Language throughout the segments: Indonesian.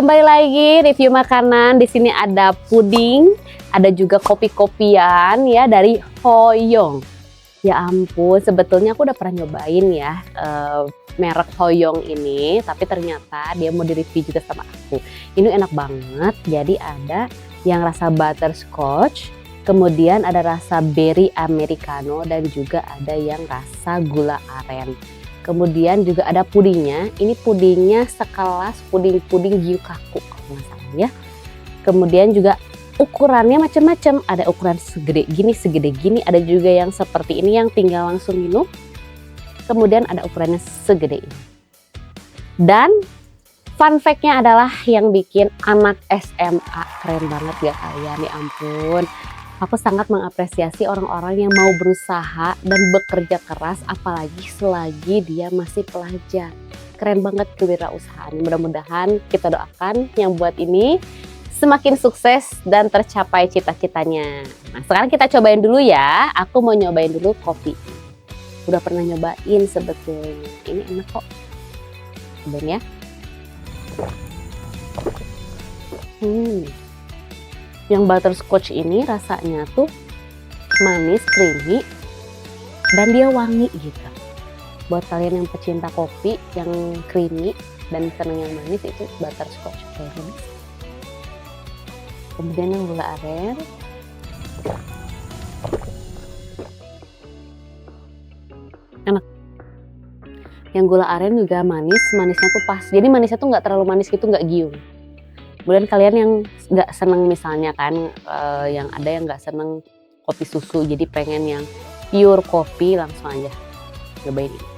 Kembali lagi review makanan. Di sini ada puding, ada juga kopi-kopian ya dari Hoyong. Ya ampun, sebetulnya aku udah pernah nyobain ya merek Hoyong ini, tapi ternyata dia mau di-review juga sama aku. Ini enak banget. Jadi ada yang rasa butterscotch, kemudian ada rasa berry americano, dan juga ada yang rasa gula aren. Kemudian juga ada pudingnya. Ini pudingnya sekelas puding-puding Gyukaku kalau nggak salah ya. Kemudian juga ukurannya macam-macam. Ada ukuran segede gini. Ada juga yang seperti ini yang tinggal langsung minum. Kemudian ada ukurannya segede ini. Dan fun fact-nya adalah yang bikin anak SMA. Keren banget ya kalian, ya ampun. Aku sangat mengapresiasi orang-orang yang mau berusaha dan bekerja keras, apalagi selagi dia masih pelajar. Keren banget kewirausahaan. Mudah-mudahan kita doakan yang buat ini semakin sukses dan tercapai cita-citanya. Nah, sekarang kita cobain dulu ya. Aku mau nyobain dulu kopi. Udah pernah nyobain sebetulnya. Ini enak kok. Cobain ya. Yang butterscotch ini rasanya tuh manis, creamy, dan dia wangi gitu. Buat kalian yang pecinta kopi yang creamy dan seneng yang manis, itu butterscotch. Kemudian yang gula aren. Enak. Yang gula aren juga manis, manisnya tuh pas. Jadi manisnya tuh nggak terlalu manis gitu, nggak giung. Kemudian kalian yang nggak seneng misalnya kan, yang ada yang nggak seneng kopi susu, jadi pengen yang pure kopi, langsung aja cobain ini.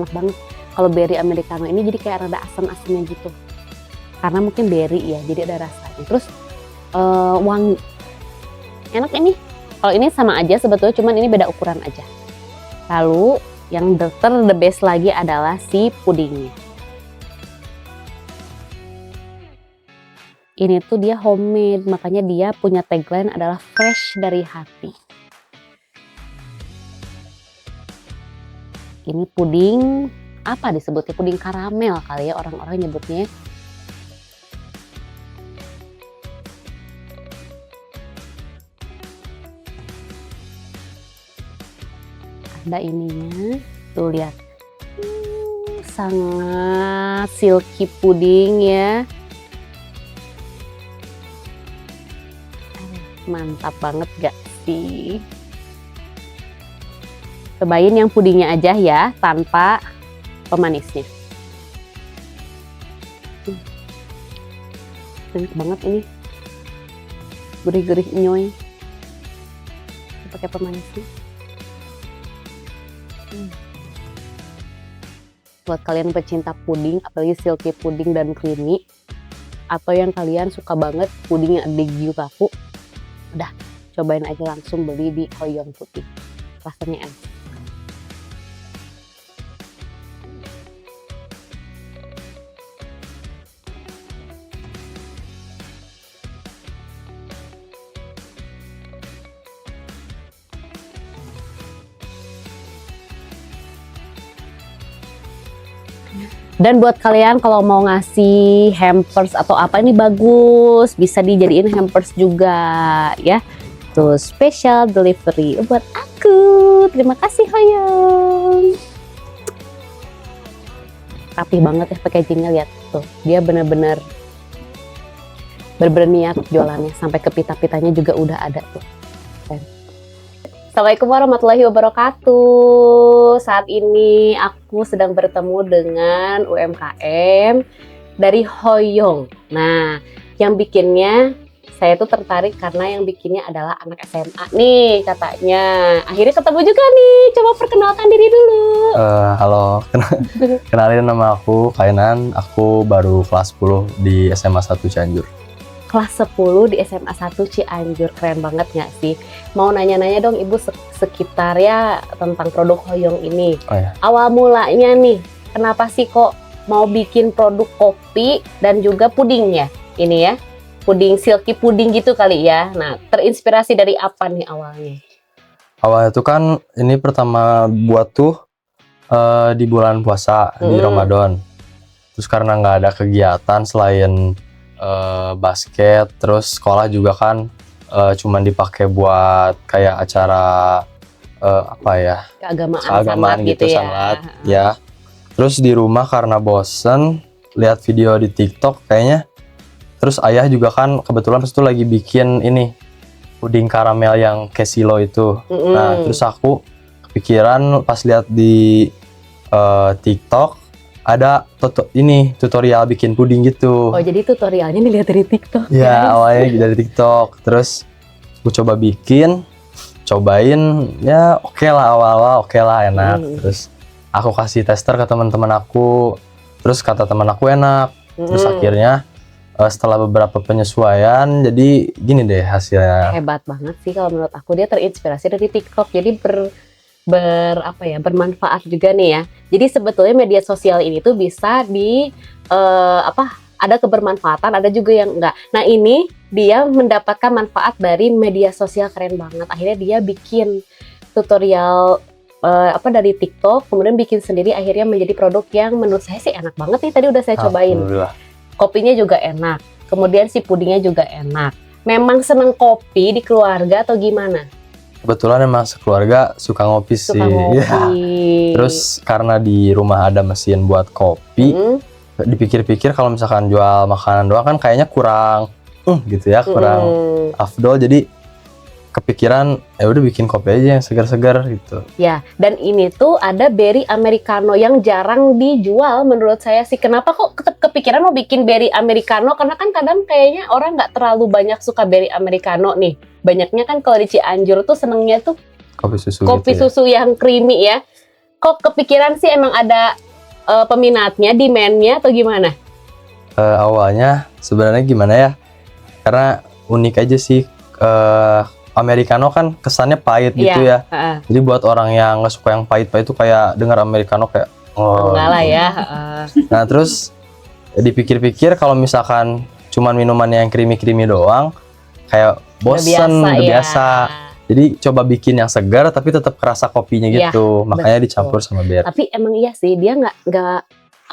Enak banget. Kalau berry americano ini jadi kayak rada asam-asamnya gitu, karena mungkin berry ya, jadi ada rasanya. Terus wangi, enak ini. Kalau ini sama aja sebetulnya, cuman ini beda ukuran aja. Lalu yang the best lagi adalah si pudingnya. Ini tuh dia homemade, makanya dia punya tagline adalah fresh dari hati. Ini puding, apa disebutnya? Puding karamel kali ya orang-orang nyebutnya. Ada ininya, tuh lihat, sangat silky puding ya, mantap banget gak sih? Cobain yang pudingnya aja ya, tanpa pemanisnya. Enak banget ini, gurih-gurih nyoy, pakai pemanisnya. Buat kalian pecinta puding, apalagi silky puding dan creamy, atau yang kalian suka banget puding yang ada di Gyukaku, udah cobain aja langsung beli di Hoyong Puding. Rasanya enak. Dan buat kalian kalau mau ngasih hampers atau apa, ini bagus, bisa dijadiin hampers juga ya. Tuh, special delivery buat aku. Terima kasih Hoyong. Rapih banget ya packagingnya, lihat tuh. Dia bener-bener niat jualannya, sampai ke pita-pitanya juga udah ada tuh. Assalamualaikum warahmatullahi wabarakatuh. Saat ini aku sedang bertemu dengan UMKM dari Hoyong. Nah, yang bikinnya saya tuh tertarik karena yang bikinnya adalah anak SMA nih katanya. Akhirnya ketemu juga nih. Coba perkenalkan diri dulu. Halo, kenalin nama aku Kainan. Aku baru kelas 10 di SMA 1 Cianjur. Kelas 10 di SMA 1 Cianjur, keren banget gak sih? Mau nanya-nanya dong Ibu sekitar ya tentang produk Hoyong ini. Oh, ya. Awal mulanya nih, kenapa sih kok mau bikin produk kopi dan juga puding ya? Ini ya, puding silky puding gitu kali ya. Nah, terinspirasi dari apa nih awalnya? Awalnya tuh kan ini pertama buat tuh Di bulan puasa di Ramadan. Terus karena nggak ada kegiatan selain basket, terus sekolah juga kan cuman dipakai buat kayak acara apa ya? Keagamaan gitu ya. sanlat ya. Terus di rumah karena bosen lihat video di TikTok kayaknya. Terus ayah juga kan kebetulan pas itu lagi bikin ini puding karamel yang Kesilo itu. Nah, terus aku kepikiran pas lihat di TikTok ada tutorial bikin puding gitu. Oh, jadi tutorialnya dilihat dari TikTok. Ya, awalnya dari TikTok. Terus aku coba bikin, cobain, ya oke lah awal-awal, oke lah enak. Terus aku kasih tester ke teman-teman aku, terus kata teman aku enak. Terus akhirnya setelah beberapa penyesuaian, jadi gini deh hasilnya. Hebat banget sih kalau menurut aku, dia terinspirasi dari TikTok. Jadi bermanfaat juga nih ya. Jadi sebetulnya media sosial ini tuh bisa ada kebermanfaatan, ada juga yang enggak. Nah, ini dia mendapatkan manfaat dari media sosial, keren banget. Akhirnya dia bikin tutorial dari TikTok, kemudian bikin sendiri, akhirnya menjadi produk yang menurut saya sih enak banget nih. Tadi udah saya cobain. Kopinya juga enak. Kemudian si pudingnya juga enak. Memang seneng kopi di keluarga atau gimana? Kebetulan emang sekeluarga suka ngopi sih. Ya. Terus karena di rumah ada mesin buat kopi, dipikir-pikir kalau misalkan jual makanan doang kan kayaknya kurang gitu ya, kurang afdol. Jadi kepikiran ya udah bikin kopi aja yang segar-segar gitu. Ya, dan ini tuh ada berry americano yang jarang dijual menurut saya sih. Kenapa kok kepikiran mau bikin berry americano? Karena kan kadang kayaknya orang nggak terlalu banyak suka berry americano nih. Banyaknya kan kalau di Cianjur tuh senengnya tuh kopi susu yang creamy ya. Kok kepikiran sih emang ada peminatnya, demand-nya atau gimana? Awalnya sebenarnya gimana ya? Karena unik aja sih. Americano kan kesannya pahit gitu ya. Jadi buat orang yang nggak suka yang pahit-pahit itu kayak dengar Americano kayak enggak lah ya. Nah, terus dipikir-pikir kalau misalkan cuman minumannya yang creamy-creamy doang kayak bosen, udah biasa. Jadi coba bikin yang segar tapi tetap kerasa kopinya gitu. Makanya dicampur sama berry. Tapi emang iya sih, dia nggak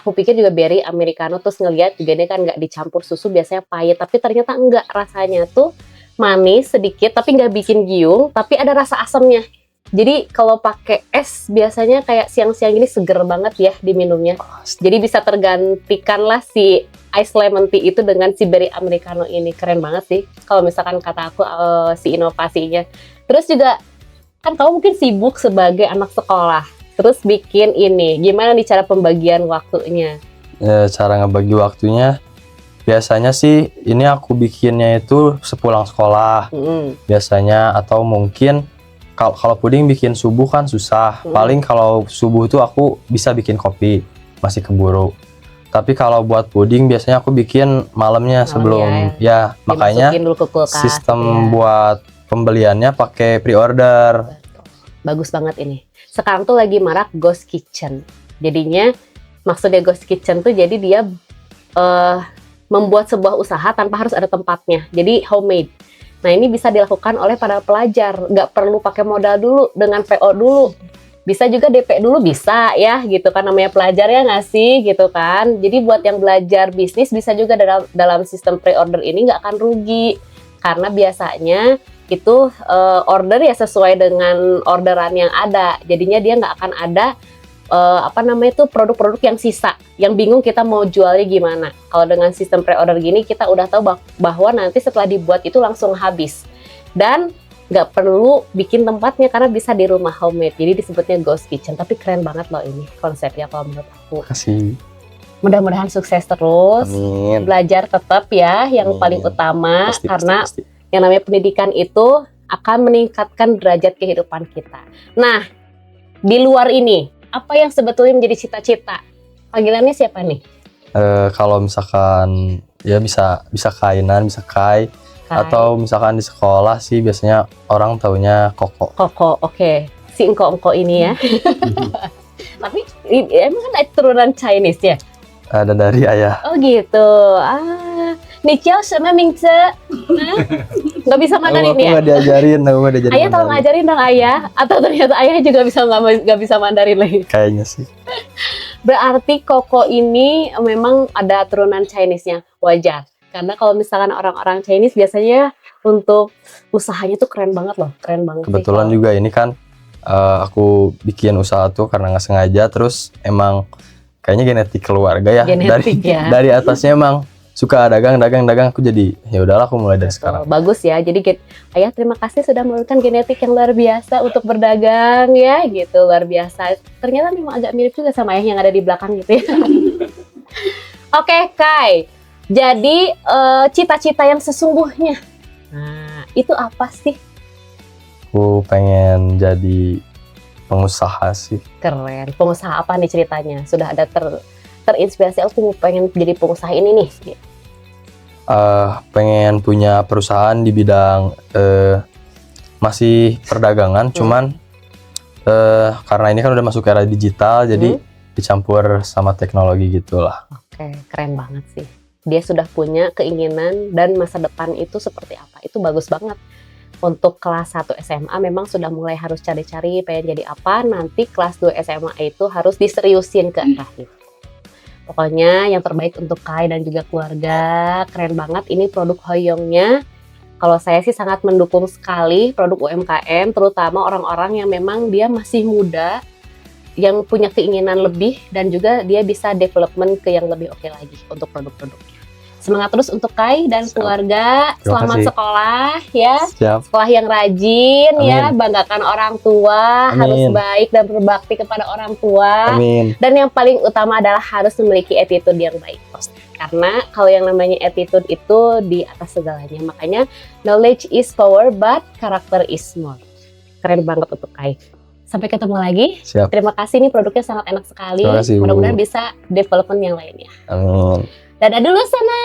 aku pikir juga berry americano, terus ngeliat juga dia kan nggak dicampur susu, biasanya pahit, tapi ternyata enggak, rasanya tuh manis sedikit tapi nggak bikin giung, tapi ada rasa asamnya. Jadi kalau pakai es biasanya kayak siang-siang ini seger banget ya diminumnya. Jadi bisa tergantikan lah si ice lemon tea itu dengan si berry americano ini. Keren banget sih kalau misalkan kata aku si inovasinya. Terus juga kan kamu mungkin sibuk sebagai anak sekolah, terus bikin ini, gimana nih cara pembagian waktunya? Cara ngebagi waktunya biasanya sih ini aku bikinnya itu sepulang sekolah biasanya, atau mungkin kalau puding bikin subuh kan susah. Paling kalau subuh tuh aku bisa bikin kopi, masih keburu. Tapi kalau buat puding biasanya aku bikin malamnya sebelum ya makanya sistem buat pembeliannya pakai pre-order. Bagus banget ini. Sekarang tuh lagi marak ghost kitchen. Jadinya maksudnya ghost kitchen tuh jadi dia membuat sebuah usaha tanpa harus ada tempatnya. Jadi homemade. Nah, ini bisa dilakukan oleh para pelajar. Nggak perlu pakai modal dulu dengan PO dulu. Bisa juga DP dulu, bisa ya gitu kan, namanya pelajar ya nggak sih gitu kan. Jadi buat yang belajar bisnis bisa juga dalam sistem pre-order ini nggak akan rugi. Karena biasanya itu order ya sesuai dengan orderan yang ada. Jadinya dia nggak akan ada produk-produk yang sisa, yang bingung kita mau jualnya gimana. Kalau dengan sistem pre-order gini kita udah tahu bahwa nanti setelah dibuat itu langsung habis. Dan nggak perlu bikin tempatnya karena bisa di rumah homemade. Jadi disebutnya ghost kitchen, tapi keren banget loh ini konsepnya kalau menurut aku. Kasih. Mudah-mudahan sukses terus. Amin. Belajar tetap ya yang paling utama, karena yang namanya pendidikan itu akan meningkatkan derajat kehidupan kita. Nah, di luar ini apa yang sebetulnya menjadi cita-cita? Panggilannya siapa nih? Kalau misalkan ya bisa kainan, bisa kai. Atau misalkan di sekolah sih biasanya orang taunya Koko. Koko, oke. Si engko-engko ini ya. Tapi emang kan turunan Chinese ya? Ada dari ayah. Oh gitu. Ni jiao shenme mingzi? Nggak bisa Mandarin Aku ya? nggak diajarin, aku nggak diajarin Ayah tolong Mandarin. ngajarin dong ayah. Atau ternyata ayah juga nggak bisa Mandarin lagi. Kayaknya sih. Berarti Koko ini memang ada turunan Chinese-nya, wajar. Karena kalau misalkan orang-orang Chinese biasanya untuk usahanya tuh keren banget loh, keren banget. Kebetulan sih, juga ini kan aku bikin usaha tuh karena nggak sengaja, terus emang kayaknya genetik keluarga ya. Genetik ya. Dari atasnya emang suka dagang, aku jadi ya udahlah aku mulai dari sekarang. Bagus ya. Jadi ayah terima kasih sudah menurunkan genetik yang luar biasa untuk berdagang ya, gitu luar biasa. Ternyata memang agak mirip juga sama ayah yang ada di belakang gitu ya. Oke, Kai. Jadi cita-cita yang sesungguhnya, nah itu apa sih? Aku pengen jadi pengusaha sih. Keren. Pengusaha apa nih ceritanya? Sudah ada terinspirasi aku pengen jadi pengusaha ini nih. Pengen punya perusahaan di bidang masih perdagangan, cuman karena ini kan udah masuk era digital, jadi dicampur sama teknologi gitulah. Oke, keren banget sih. Dia sudah punya keinginan dan masa depan itu seperti apa. Itu bagus banget. Untuk kelas 1 SMA memang sudah mulai harus cari-cari pengen jadi apa. Nanti kelas 2 SMA itu harus diseriusin ke arah itu. Pokoknya yang terbaik untuk Kai dan juga keluarga. Keren banget ini produk Hoyongnya. Kalau saya sih sangat mendukung sekali produk UMKM, terutama orang-orang yang memang dia masih muda, yang punya keinginan lebih, dan juga dia bisa development ke yang lebih oke lagi untuk produk-produknya. Semangat terus untuk Kai dan keluarga. Selamat sekolah ya. Siap. Sekolah yang rajin. Amin. Ya, banggakan orang tua. Amin. Harus baik dan berbakti kepada orang tua. Amin. Dan yang paling utama adalah harus memiliki attitude yang baik. Karena kalau yang namanya attitude itu di atas segalanya. Makanya knowledge is power but character is more. Keren banget untuk Kai. Sampai ketemu lagi. Siap. Terima kasih, nih produknya sangat enak sekali. Terima kasih, Bu. Mudah-mudahan bisa development yang lainnya. Amin. Dadah dulu sana.